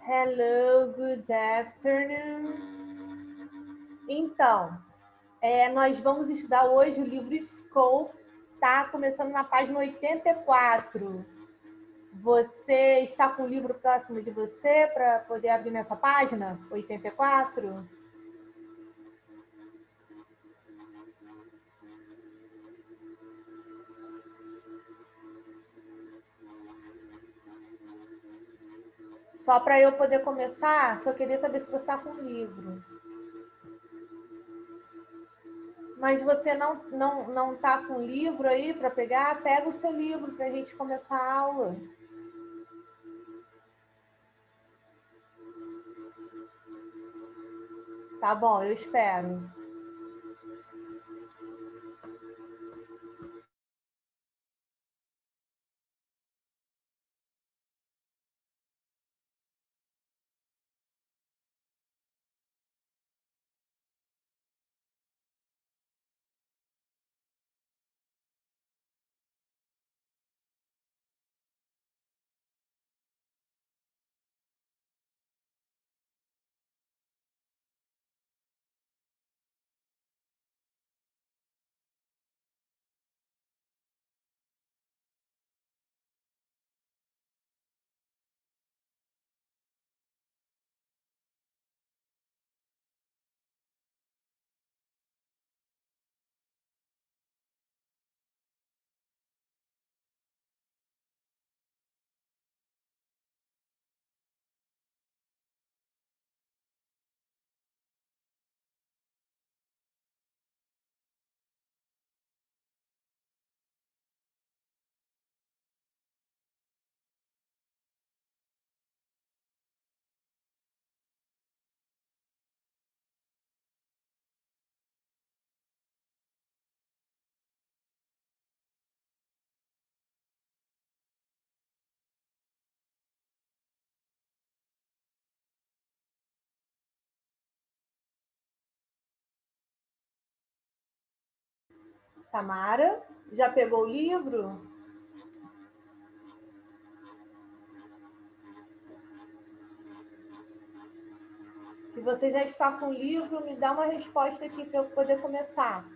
Hello, good afternoon. Então, nós vamos estudar hoje o livro Scope, tá? Começando na página 84. Você está com o livro próximo de você para poder abrir nessa página 84? Só para eu poder começar, só queria saber se você está com o livro. Mas você não tá com o livro aí para pegar? Pega o seu livro para a gente começar a aula. Tá bom, eu espero. Samara, já pegou o livro? Se você já está com o livro, me dá uma resposta aqui para eu poder começar.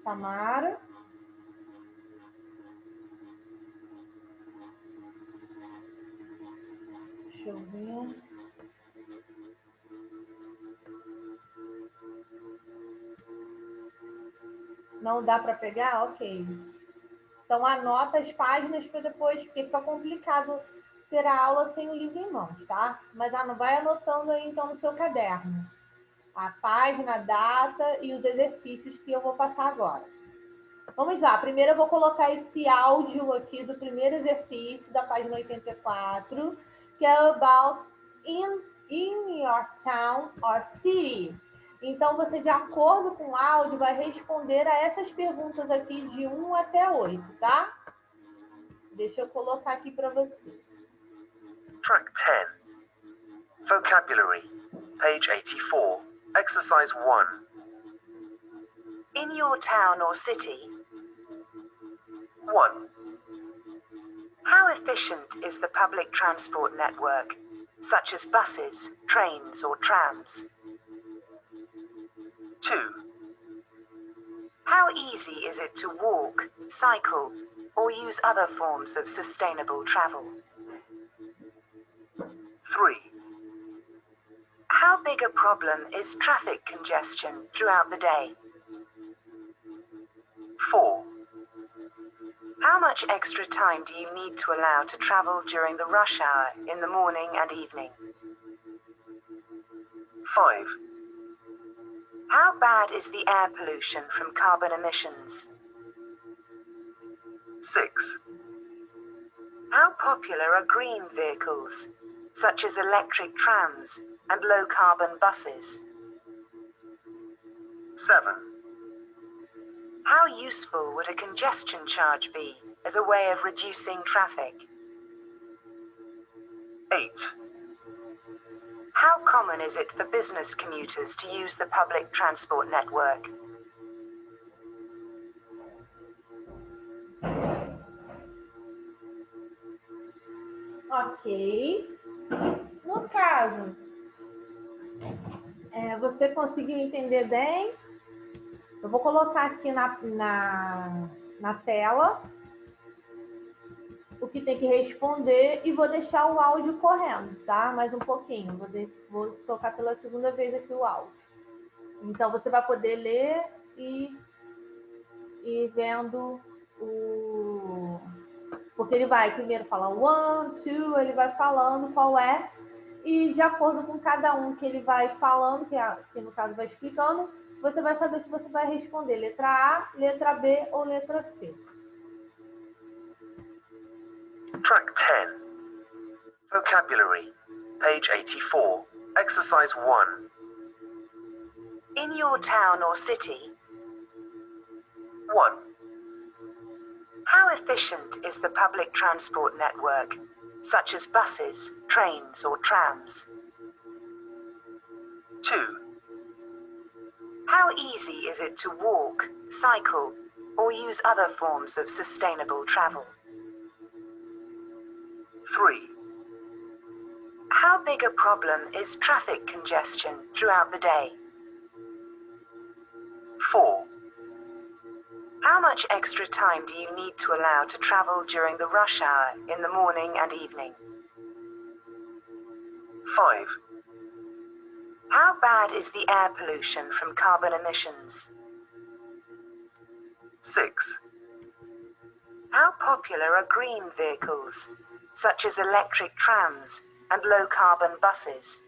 Samara? Deixa eu ver. Não dá para pegar? Ok. Então anota as páginas para depois, porque fica complicado ter a aula sem o livro em mãos, tá? Mas vai anotando aí então no seu caderno a página, a data e os exercícios que eu vou passar agora. Vamos lá, primeiro eu vou colocar esse áudio aqui do primeiro exercício da página 84, que é about in your town or city. Então, você, de acordo com o áudio, vai responder a essas perguntas aqui de 1 até 8, tá? Deixa eu colocar aqui para você. Track 10. Vocabulary. Page 84. Exercise 1. In your town or city, 1, how efficient is the public transport network, such as buses, trains, or trams? 2, How easy is it to walk, cycle, or use other forms of sustainable travel? 3, How big a problem is traffic congestion throughout the day? 4, How much extra time do you need to allow to travel during the rush hour in the morning and evening? 5, How bad is the air pollution from carbon emissions? 6, How popular are green vehicles, such as electric trams and low-carbon buses? 7, How useful would a congestion charge be as a way of reducing traffic? 8, How common is it for business commuters to use the public transport network? Ok. No caso, você conseguiu entender bem? Eu vou colocar aqui na tela o que tem que responder e vou deixar o áudio correndo, tá? Mais um pouquinho. Vou tocar pela segunda vez aqui o áudio. Então, você vai poder ler e vendo o... Porque ele vai primeiro falar 1, 2, ele vai falando qual é, e de acordo com cada um que ele vai falando, que no caso vai explicando, você vai saber se você vai responder letra A, letra B ou letra C. Track 10. Vocabulary. Page 84. Exercise 1. In your town or city, 1, how efficient is the public transport network, such as buses, trains, or trams? 2, How easy is it to walk, cycle, or use other forms of sustainable travel? 3, How big a problem is traffic congestion throughout the day? 4, How much extra time do you need to allow to travel during the rush hour in the morning and evening? 5, How bad is the air pollution from carbon emissions? 6, How popular are green vehicles, such as electric trams and low-carbon buses?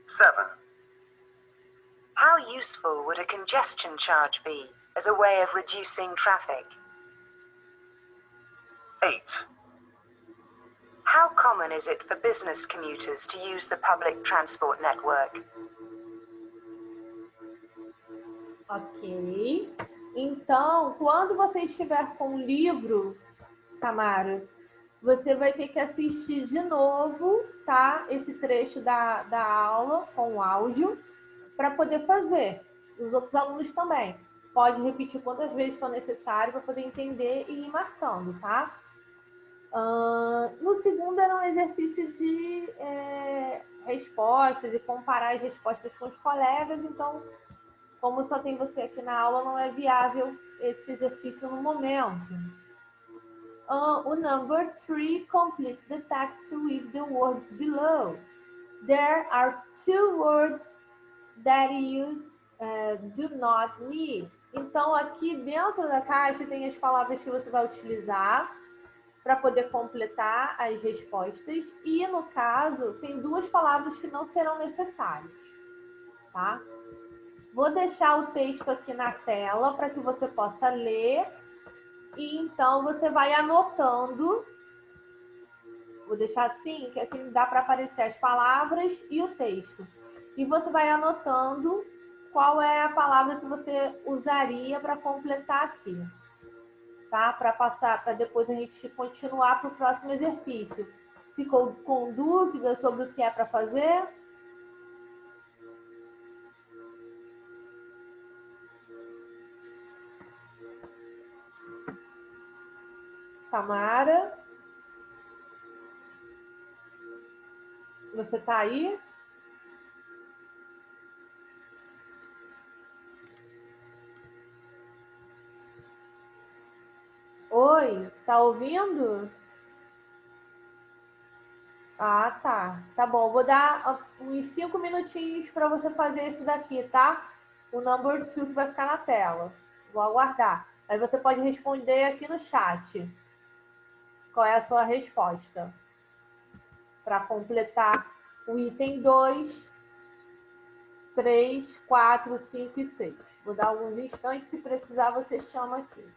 7, How useful would a congestion charge be as a way of reducing traffic? 8, How common is it for business commuters to use the public transport network? Ok. Então, quando você estiver com o livro, Samara, você vai ter que assistir de novo, tá? Esse trecho da aula com o áudio para poder fazer. Os outros alunos também. Pode repetir quantas vezes for necessário para poder entender e ir marcando, tá? No segundo era um exercício de respostas e comparar as respostas com os colegas, então, como só tem você aqui na aula, não é viável esse exercício no momento. O number 3 completes the text with the words below. There are 2 words that you do not need. Então, aqui dentro da caixa tem as palavras que você vai utilizar para poder completar as respostas. E, no caso, tem 2 palavras que não serão necessárias, tá? Vou deixar o texto aqui na tela para que você possa ler. E, então, você vai anotando. Vou deixar assim, que assim dá para aparecer as palavras e o texto. E você vai anotando qual é a palavra que você usaria para completar aqui. Tá? Para passar, para depois a gente continuar para o próximo exercício. Ficou com dúvidas sobre o que é para fazer? Samara? Você está aí? Oi, tá ouvindo? Ah, tá. Tá bom, vou dar uns 5 minutinhos para você fazer esse daqui, tá? O number 2 que vai ficar na tela. Vou aguardar. Aí você pode responder aqui no chat. Qual é a sua resposta? Para completar o item 2, 3, 4, 5 e 6. Vou dar alguns instantes, se precisar você chama aqui.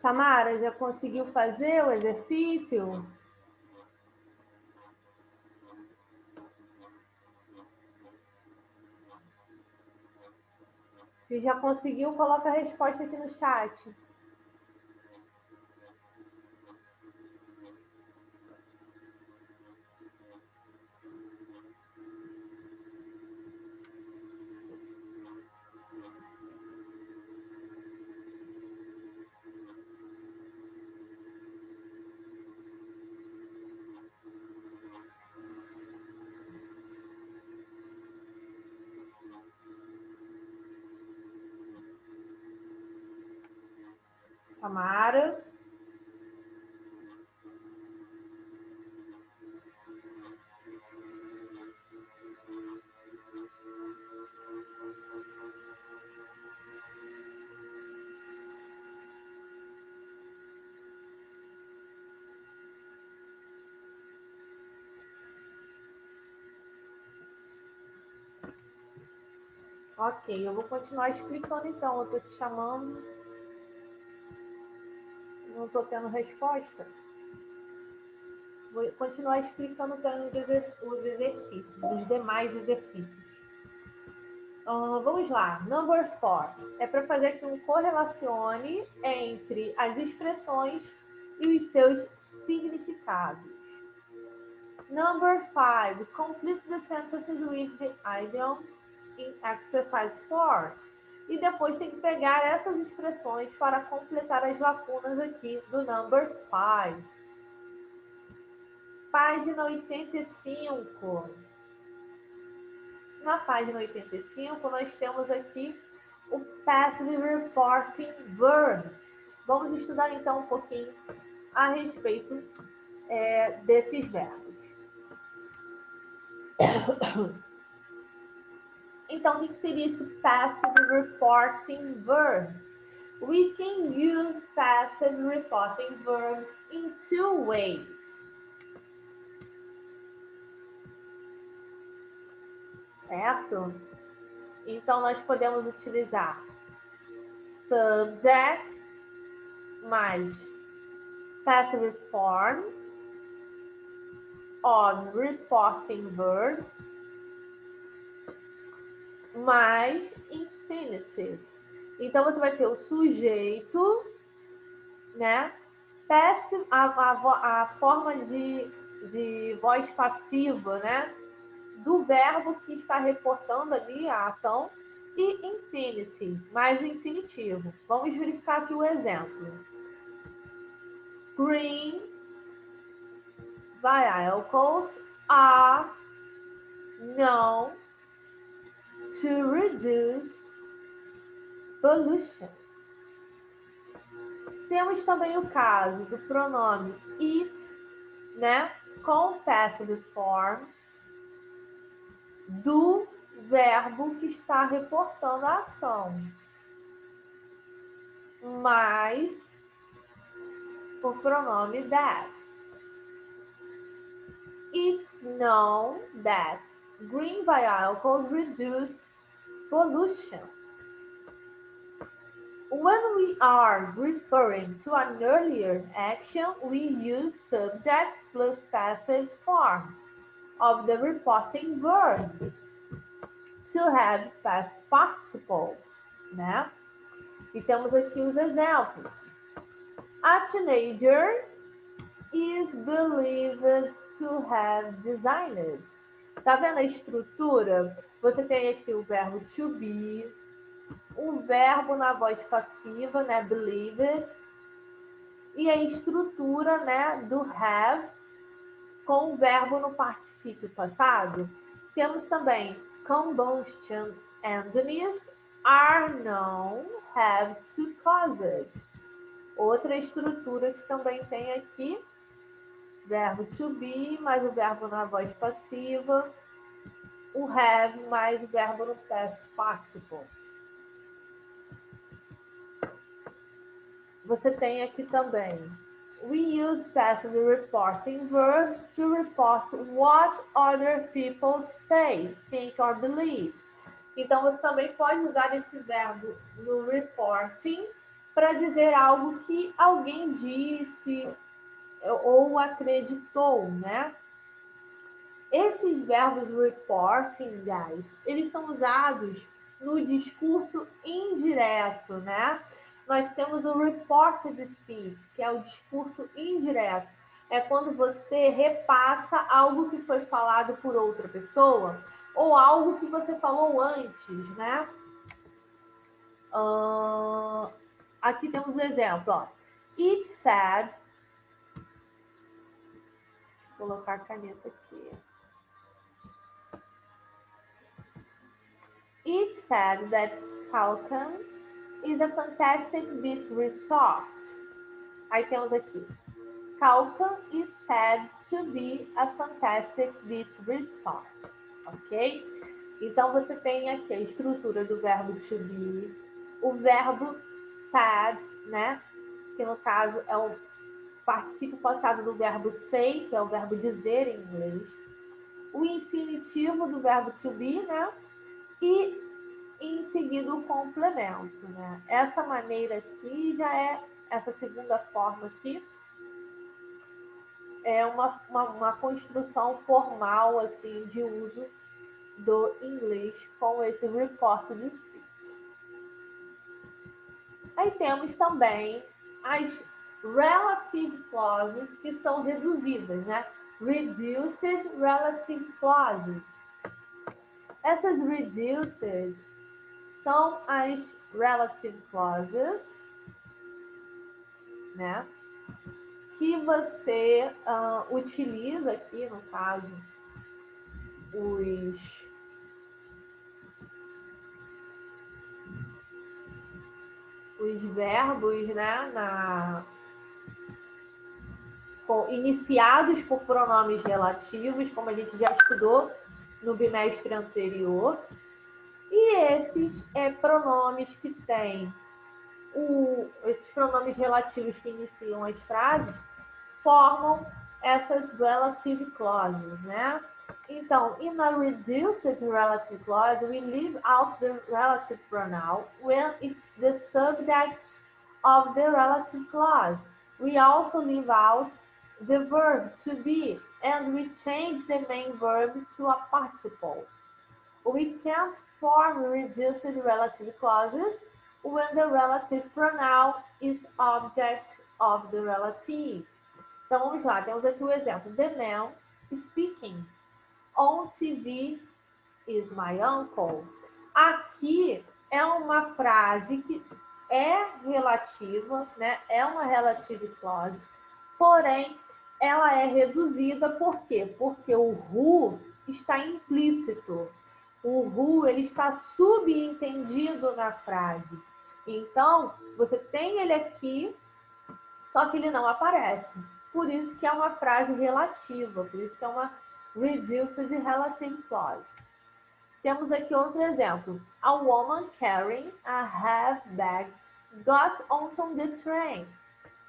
Samara, já conseguiu fazer o exercício? Se já conseguiu, coloca a resposta aqui no chat. Samara. Ok, eu vou continuar explicando então. Eu estou te chamando. Não estou tendo resposta. Vou continuar explicando então os exercícios, os demais exercícios. Vamos lá. Number 4. É para fazer que um correlacione entre as expressões e os seus significados. Number 5. Complete the sentences with the idioms in exercise 4. E depois tem que pegar essas expressões para completar as lacunas aqui do number 5. Página 85. Na página 85, nós temos aqui o Passive Reporting Verbs. Vamos estudar então um pouquinho a respeito desses verbos. Então, o que seria esse Passive Reporting Verbs? We can use Passive Reporting Verbs in two ways. Certo? Então, nós podemos utilizar subject mais passive form on reporting verb mais infinitive. Então, você vai ter o sujeito, né? Passive, a forma de voz passiva, né? Do verbo que está reportando ali a ação e infinity, mais o infinitivo. Vamos verificar aqui o exemplo. Green vehicles are known to reduce pollution. Temos também o caso do pronome it, né, com passive form do verbo que está reportando a ação, mais o pronome that. It's known that green vehicles reduce pollution. When we are referring to an earlier action, we use subject plus passive form of the reporting verb to have past participle, né? E temos aqui os exemplos. A teenager is believed to have designed. Tá vendo a estrutura? Você tem aqui o verbo to be, um verbo na voz passiva, né, believed, e a estrutura, né, do have com o verbo no particípio passado. Temos também combustion engines are known have to cause it. Outra estrutura que também tem aqui, verbo to be mais o verbo na voz passiva, o have mais o verbo no past participle. Você tem aqui também. We use passive reporting verbs to report what other people say, think or believe. Então, você também pode usar esse verbo no reporting para dizer algo que alguém disse ou acreditou, né? Esses verbos reporting, guys, eles são usados no discurso indireto, né? Nós temos o reported speech, que é o discurso indireto. É quando você repassa algo que foi falado por outra pessoa ou algo que você falou antes, né? Aqui temos um exemplo, ó. It said... Vou colocar a caneta aqui. It said that Calcan is a fantastic beach resort. Aí temos aqui. Calcan is said to be a fantastic beach resort. Ok? Então, você tem aqui a estrutura do verbo to be, o verbo said, né? Que no caso é o particípio passado do verbo say, que é o verbo dizer em inglês. O infinitivo do verbo to be, né? E em seguida o complemento, né? Essa maneira aqui já é, essa segunda forma aqui, é uma construção formal, assim, de uso do inglês com esse reported speech. Aí temos também as relative clauses, que são reduzidas, né? Reduced relative clauses. Essas reduced são as relative clauses, né? Que você utiliza aqui, no caso, os verbos, né? Iniciados por pronomes relativos, como a gente já estudou no bimestre anterior. E esses pronomes que têm esses pronomes relativos que iniciam as frases formam essas relative clauses, né? Então, in a reduced relative clause, we leave out the relative pronoun when it's the subject of the relative clause. We also leave out the verb to be, and we change the main verb to a participle. We can't form reduced relative clauses when the relative pronoun is object of the relative. Então, vamos lá, temos aqui o exemplo. The man speaking on TV is my uncle. Aqui é uma frase que é relativa, né? É uma relative clause, porém, ela é reduzida, por quê? Porque o who está implícito. O who, ele está subentendido na frase. Então, você tem ele aqui, só que ele não aparece. Por isso que é uma frase relativa, por isso que é uma reduced relative clause. Temos aqui outro exemplo. A woman carrying a half bag got onto the train.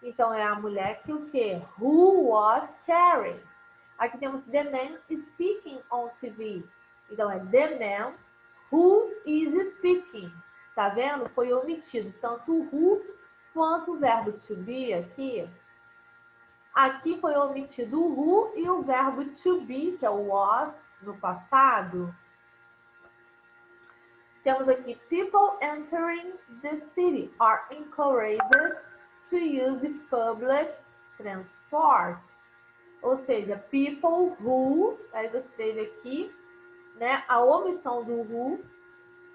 Então, é a mulher que o quê? Who was carrying. Aqui temos the man speaking on TV. Então, é the man who is speaking. Tá vendo? Foi omitido tanto o who quanto o verbo to be aqui. Aqui foi omitido o who e o verbo to be, que é o was, no passado. Temos aqui, people entering the city are encouraged to use public transport. Ou seja, people who, aí você teve aqui, né, a omissão do who,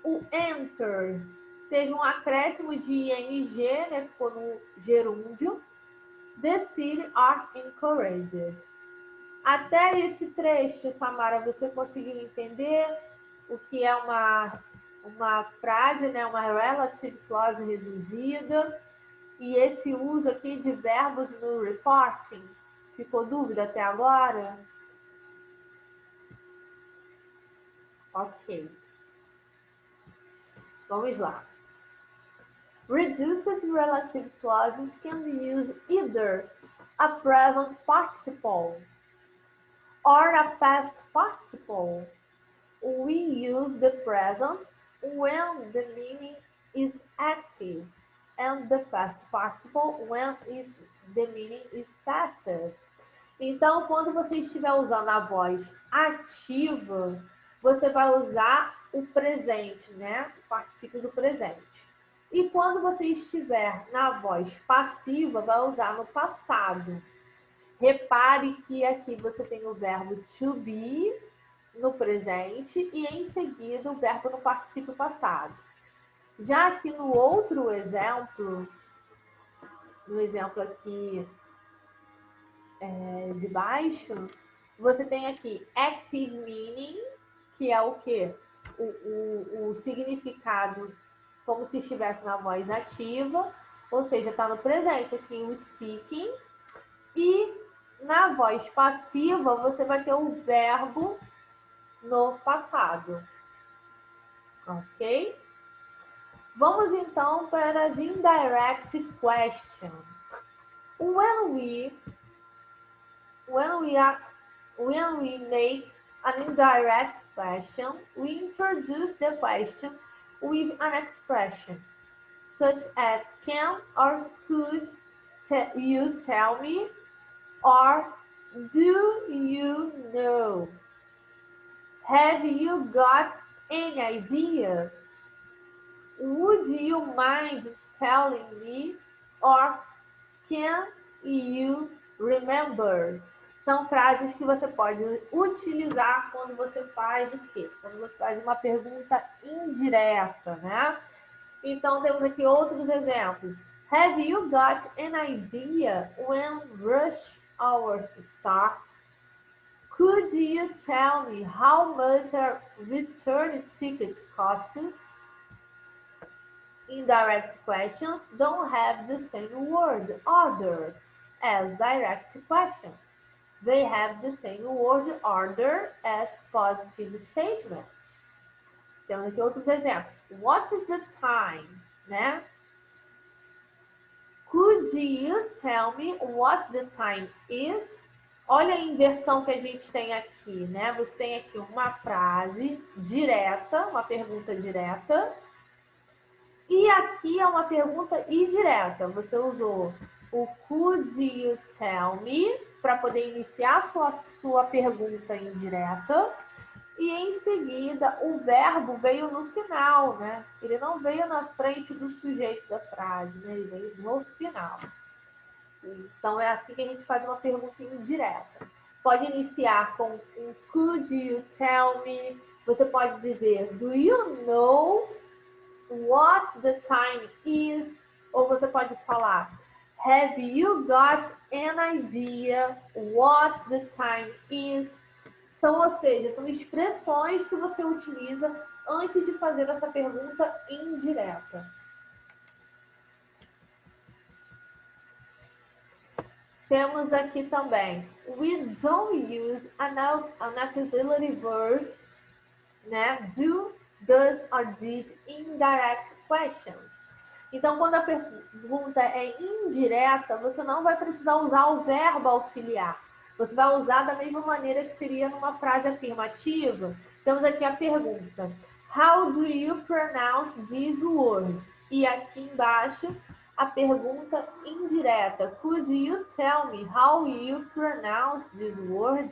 o enter, teve um acréscimo de ing, né, ficou no gerúndio. The city are encouraged. Até esse trecho, Samara, você conseguiu entender o que é uma frase, né, uma relative clause reduzida, e esse uso aqui de verbos no reporting? Ficou dúvida até agora? Ok. Vamos lá. Reduced relative clauses can use either a present participle or a past participle. We use the present when the meaning is active. and the past participle when the meaning is passive. Então, quando você estiver usando a voz ativa, você vai usar o presente, né? O particípio do presente. E quando você estiver na voz passiva, vai usar no passado. Repare que aqui você tem o verbo to be no presente e em seguida o verbo no particípio passado. Já que no outro exemplo, no exemplo aqui de baixo, você tem aqui active meaning, que é o quê? O significado como se estivesse na voz ativa, ou seja, está no presente aqui o speaking, e na voz passiva você vai ter o verbo no passado. Ok? Vamos então para as indirect questions. When we make an indirect question, we introduce the question with an expression, such as can or could you tell me, or do you know? Have you got any idea? Would you mind telling me? Or can you remember? São frases que você pode utilizar quando você faz o quê? Quando você faz uma pergunta indireta, né? Então, temos aqui outros exemplos. Have you got an idea when rush hour starts? Could you tell me how much a return ticket costs? Indirect questions don't have the same word order as direct questions. They have the same word order as positive statements. Temos aqui outros exemplos. What is the time? Né? Could you tell me what the time is? Olha a inversão que a gente tem aqui, né? Você tem aqui uma frase direta, uma pergunta direta. E aqui é uma pergunta indireta. Você usou o could you tell me para poder iniciar sua pergunta indireta. E em seguida o verbo veio no final, né? Ele não veio na frente do sujeito da frase, né? Ele veio no final. Então é assim que a gente faz uma pergunta indireta. Pode iniciar com um could you tell me? Você pode dizer do you know what the time is? Ou você pode falar have you got an idea what the time is? Ou seja, são expressões que você utiliza antes de fazer essa pergunta indireta. Temos aqui também, we don't use an auxiliary verb, né? Do, does or did in direct questions. Então, quando a pergunta é indireta, você não vai precisar usar o verbo auxiliar. Você vai usar da mesma maneira que seria numa frase afirmativa. Temos aqui a pergunta, how do you pronounce this word? E aqui embaixo, a pergunta indireta. Could you tell me how you pronounce this word?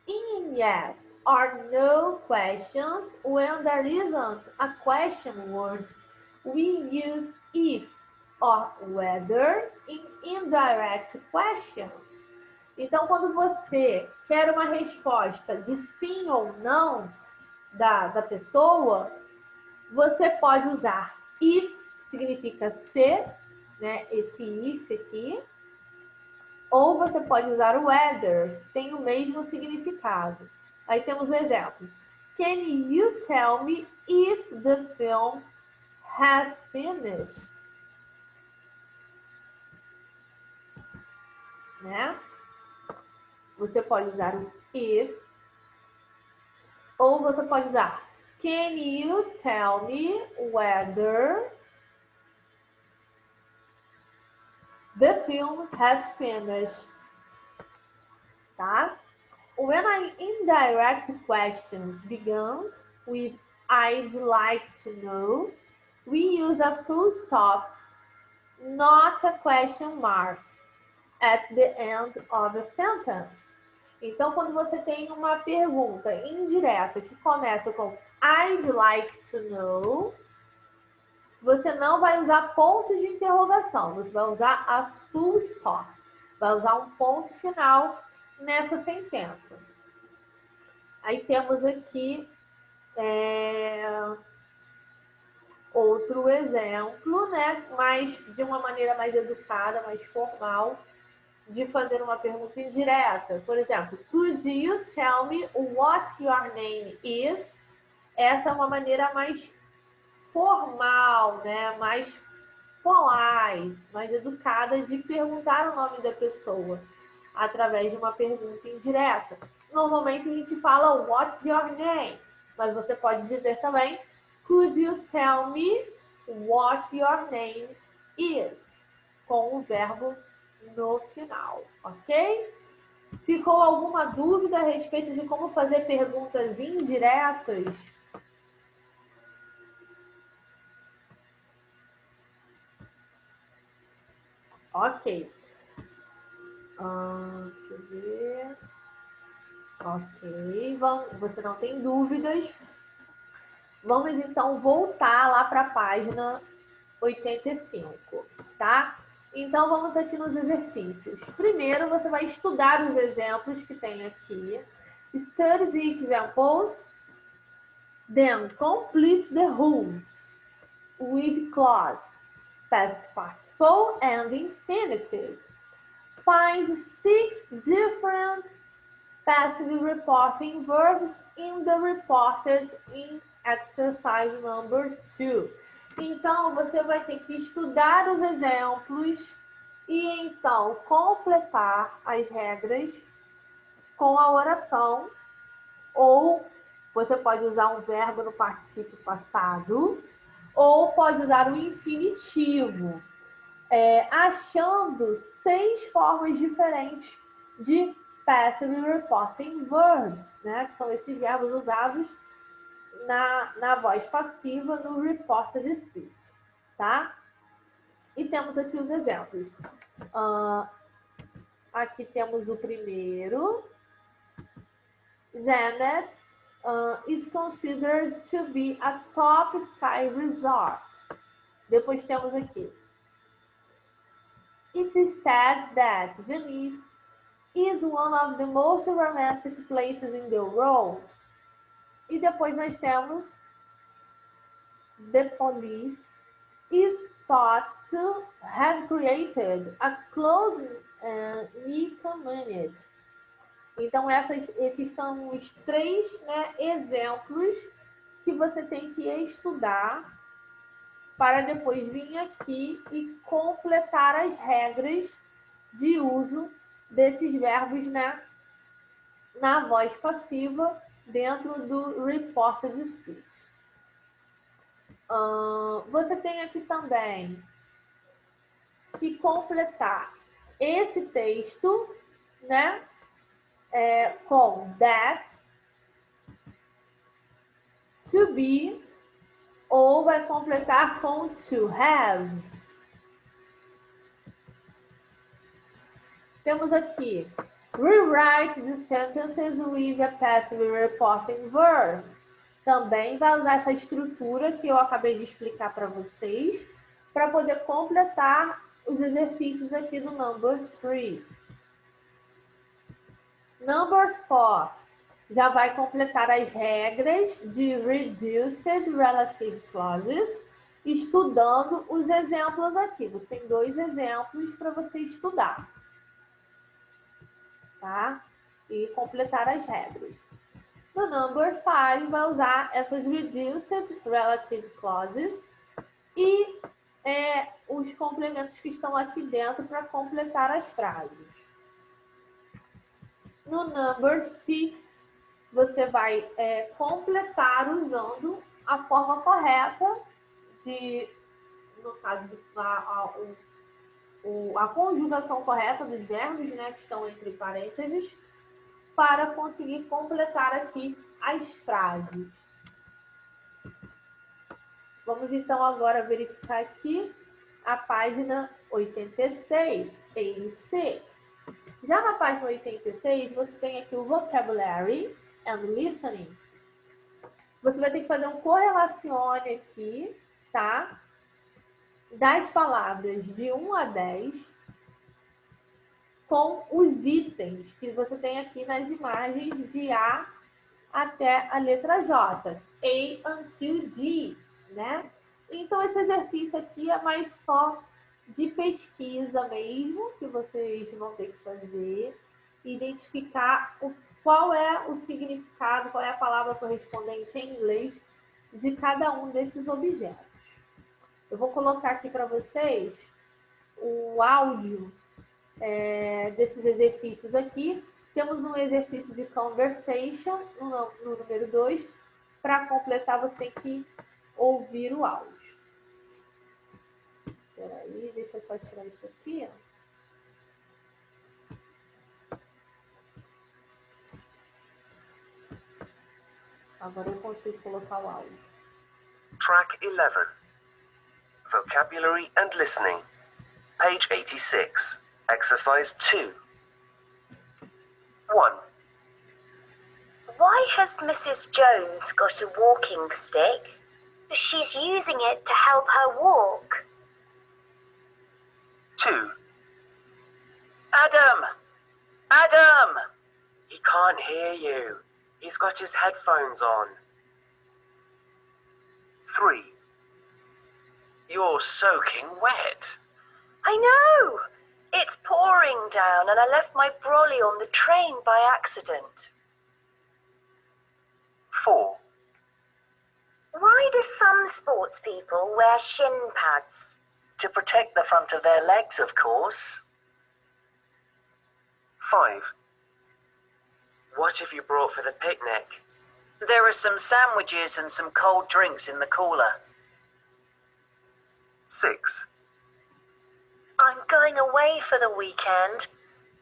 In yes or no questions, when there isn't a question word, we use if or whether in indirect questions. Então, quando você quer uma resposta de sim ou não da pessoa, você pode usar if, significa se, né? Esse if aqui. Ou você pode usar o whether, tem o mesmo significado. Aí temos o exemplo. Can you tell me if the film has finished? Né? Você pode usar o if. Ou você pode usar can you tell me whether the film has finished? Tá? When an indirect question begins with I'd like to know, we use a full stop, not a question mark, at the end of a sentence. Então, quando você tem uma pergunta indireta que começa com I'd like to know, você não vai usar ponto de interrogação, você vai usar a full stop, vai usar um ponto final nessa sentença. Aí temos aqui outro exemplo, né? Mas de uma maneira mais educada, mais formal, de fazer uma pergunta indireta. Por exemplo, could you tell me what your name is? Essa é uma maneira mais formal, né? Mais polite, mais educada de perguntar o nome da pessoa através de uma pergunta indireta. Normalmente a gente fala what's your name? Mas você pode dizer também could you tell me what your name is? Com o verbo no final, ok? Ficou alguma dúvida a respeito de como fazer perguntas indiretas? Ok. Deixa eu ver. Ok, você não tem dúvidas. Vamos então voltar lá para a página 85, tá? Então vamos aqui nos exercícios. Primeiro você vai estudar os exemplos que tem aqui. Study the examples. Then complete the rules with clause, past participle and infinitive. Find 6 different passive reporting verbs in the reported in exercise number 2. Então, você vai ter que estudar os exemplos e então completar as regras com a oração, ou você pode usar um verbo no particípio passado, ou pode usar o infinitivo, achando 6 formas diferentes de passive reporting verbs, né? Que são esses verbos usados na voz passiva no reported speech, tá? E temos aqui os exemplos. Aqui temos o primeiro. Zenith is considered to be a top sky resort. Depois temos aqui. It is said that Venice is one of the most romantic places in the world. E depois nós temos the police is thought to have created a close-knit community. Então, esses são os 3, né, exemplos que você tem que estudar para depois vir aqui e completar as regras de uso desses verbos, né, na voz passiva dentro do reported speech. Você tem aqui também que completar esse texto, né, com that, to be, ou vai completar com to have. Temos aqui rewrite the sentences with a passive reporting verb. Também vai usar essa estrutura que eu acabei de explicar para vocês para poder completar os exercícios aqui do number 3. Number 4 já vai completar as regras de reduced relative clauses, estudando os exemplos aqui. Você tem 2 exemplos para você estudar, tá? E completar as regras. No number 5 vai usar essas reduced relative clauses e os complementos que estão aqui dentro para completar as frases. No number 6, você vai completar usando a forma correta de, no caso, a conjugação correta dos verbos, né, que estão entre parênteses, para conseguir completar aqui as frases. Vamos então agora verificar aqui a página 86, 86. Já na página 86, você tem aqui o vocabulary and listening. Você vai ter que fazer um correlacione aqui, tá? Das palavras de 1 a 10 com os itens que você tem aqui nas imagens de A até a letra J. A until D, né? Então, esse exercício aqui é mais só de pesquisa mesmo, que vocês vão ter que fazer, identificar qual é o significado, qual é a palavra correspondente em inglês de cada um desses objetos. Eu vou colocar aqui para vocês o áudio desses exercícios aqui. Temos um exercício de conversation no número 2. Para completar, você tem que ouvir o áudio. Espera aí, deixa eu só tirar isso aqui. Agora eu consigo colocar o áudio. Track 11. Vocabulary and listening. Page 86. Exercise 2. 1. Why has Mrs. Jones got a walking stick? She's using it to help her walk. 2. Adam! Adam! He can't hear you. He's got his headphones on. 3. You're soaking wet. I know! It's pouring down and I left my brolly on the train by accident. 4. Why do some sports people wear shin pads? To protect the front of their legs, of course. 5. What have you brought for the picnic? There are some sandwiches and some cold drinks in the cooler. 6. I'm going away for the weekend,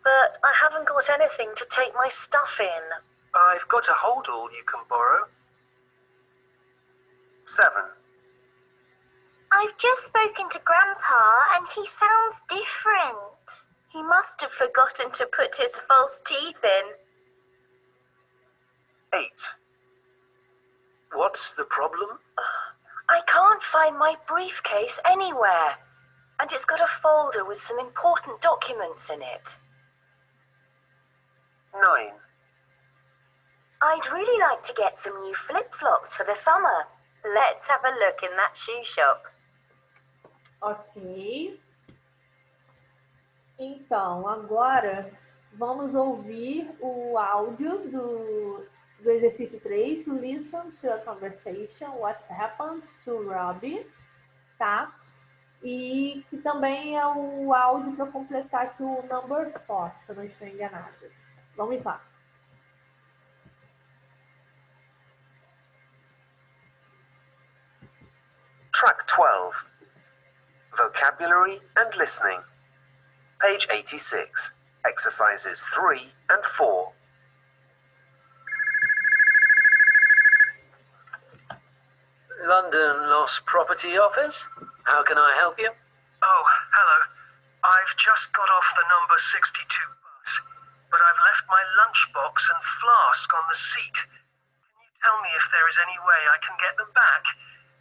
but I haven't got anything to take my stuff in. I've got a holdall you can borrow. 7. I've just spoken to Grandpa and he sounds different. He must have forgotten to put his false teeth in. 8. What's the problem? I can't find my briefcase anywhere. And it's got a folder with some important documents in it. 9. I'd really like to get some new flip-flops for the summer. Let's have a look in that shoe shop. Ok. Então, agora vamos ouvir o áudio do exercício 3. Listen to a conversation. What's happened to Robbie? Tá? E que também é o áudio para completar aqui o number 4, se eu não estou enganada. Vamos lá. Track 12. Vocabulary and listening. Page 86. Exercises 3 and 4. London Lost Property Office? How can I help you? Oh, hello. I've just got off the number 62 bus, but I've left my lunchbox and flask on the seat. Can you tell me if there is any way I can get them back?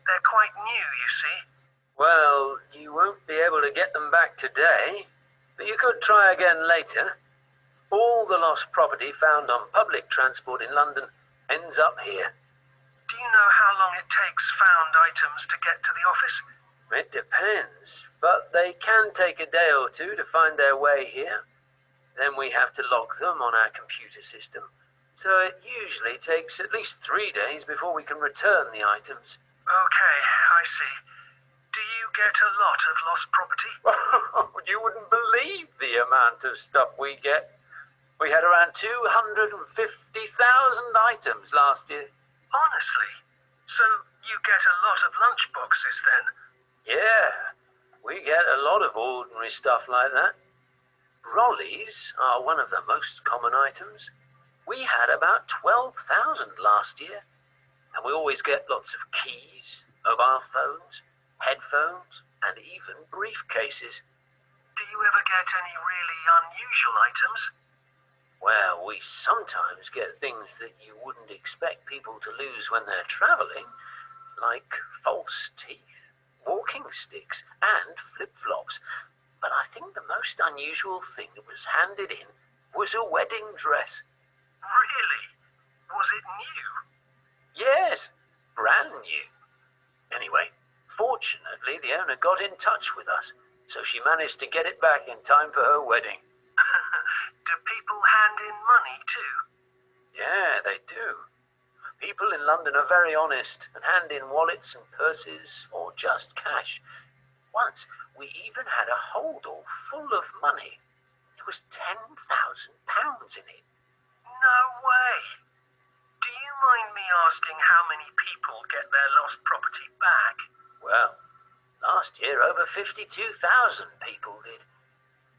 They're quite new, you see. Well, you won't be able to get them back today, but you could try again later. All the lost property found on public transport in London ends up here. Do you know how long it takes found items to get to the office? It depends, but they can take a day or two to find their way here. Then we have to log them on our computer system. So it usually takes at least 3 days before we can return the items. Okay, I see. Do you get a lot of lost property? You wouldn't believe the amount of stuff we get. We had around 250,000 items last year. Honestly? So you get a lot of lunchboxes then? Yeah, we get a lot of ordinary stuff like that. Brollies are one of the most common items. We had about 12,000 last year. And we always get lots of keys, mobile phones, headphones, and even briefcases. Do you ever get any really unusual items? Well, we sometimes get things that you wouldn't expect people to lose when they're traveling, like false teeth, walking sticks, and flip-flops. But I think the most unusual thing that was handed in was a wedding dress. Really? Was it new? Yes, brand new. Anyway, fortunately, the owner got in touch with us, so she managed to get it back in time for her wedding. Do people hand in money too? Yeah, they do. People in London are very honest and hand in wallets and purses or just cash. Once, we even had a holdall full of money. There was £10,000 in it. No way. Do you mind me asking how many people get their lost property back? Well, last year over 52,000 people did.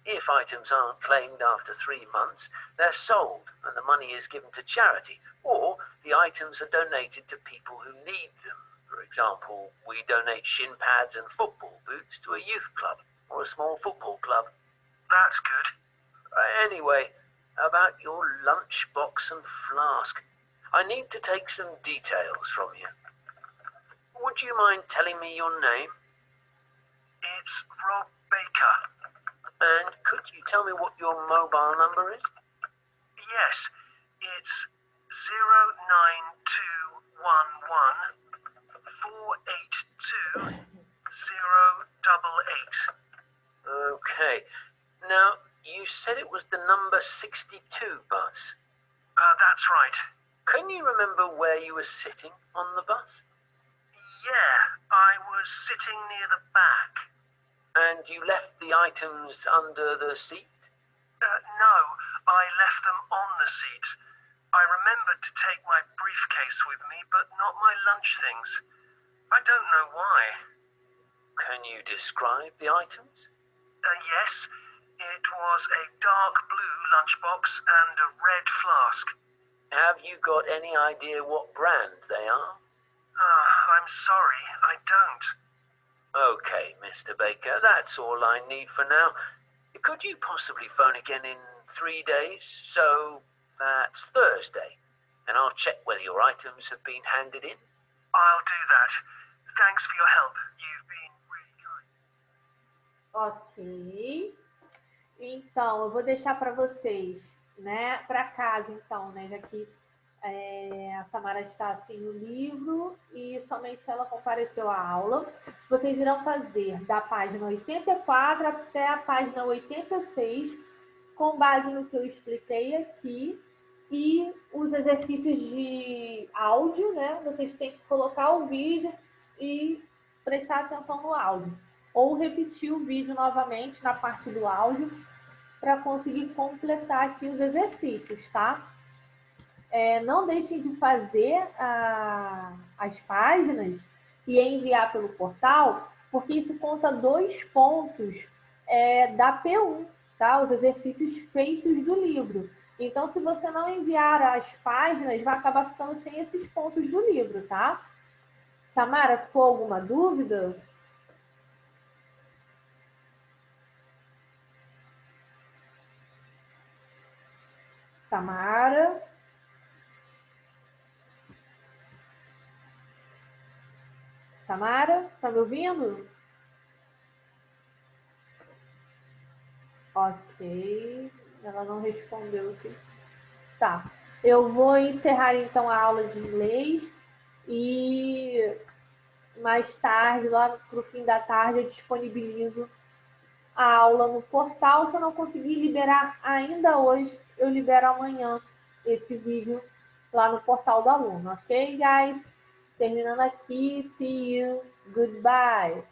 If items aren't claimed after 3 months, they're sold and the money is given to charity, or the items are donated to people who need them. For example, we donate shin pads and football boots to a youth club or a small football club. That's good. Anyway, about your lunchbox and flask, I need to take some details from you. Would you mind telling me your name? It's Rob Baker. And could you tell me what your mobile number is? Yes, it's 09211 482 088. Okay. Now, you said it was the number 62 bus. That's right. Can you remember where you were sitting on the bus? Yeah, I was sitting near the back. And you left the items under the seat? No, I left them on the seat. I remembered to take my briefcase with me, but not my lunch things. I don't know why. Can you describe the items? Yes, it was a dark blue lunchbox and a red flask. Have you got any idea what brand they are? I'm sorry, I don't. Okay, Mr. Baker, that's all I need for now. Could you possibly phone again in 3 days? So that's Thursday. And I'll check whether your items have been handed in. I'll do that. Thanks for your help. You've been really kind. Ok. Então, eu vou deixar para vocês, né, para casa, então, né, já que a Samara está assim no livro e somente ela compareceu à aula. Vocês irão fazer da página 84 até a página 86, com base no que eu expliquei aqui, e os exercícios de áudio, né? Vocês têm que colocar o vídeo e prestar atenção no áudio, ou repetir o vídeo novamente na parte do áudio para conseguir completar aqui os exercícios, tá? Não deixem de fazer as páginas e enviar pelo portal, porque isso conta 2 pontos da P1, tá? Os exercícios feitos do livro. Então, se você não enviar as páginas, vai acabar ficando sem esses pontos do livro, tá? Samara, ficou alguma dúvida? Samara? Samara, tá me ouvindo? Ok, ela não respondeu aqui. Tá, eu vou encerrar então a aula de inglês e mais tarde, lá para o fim da tarde, eu disponibilizo a aula no portal. Se eu não conseguir liberar ainda hoje, eu libero amanhã esse vídeo lá no portal do aluno, ok, guys? Terminando aqui, see you, goodbye.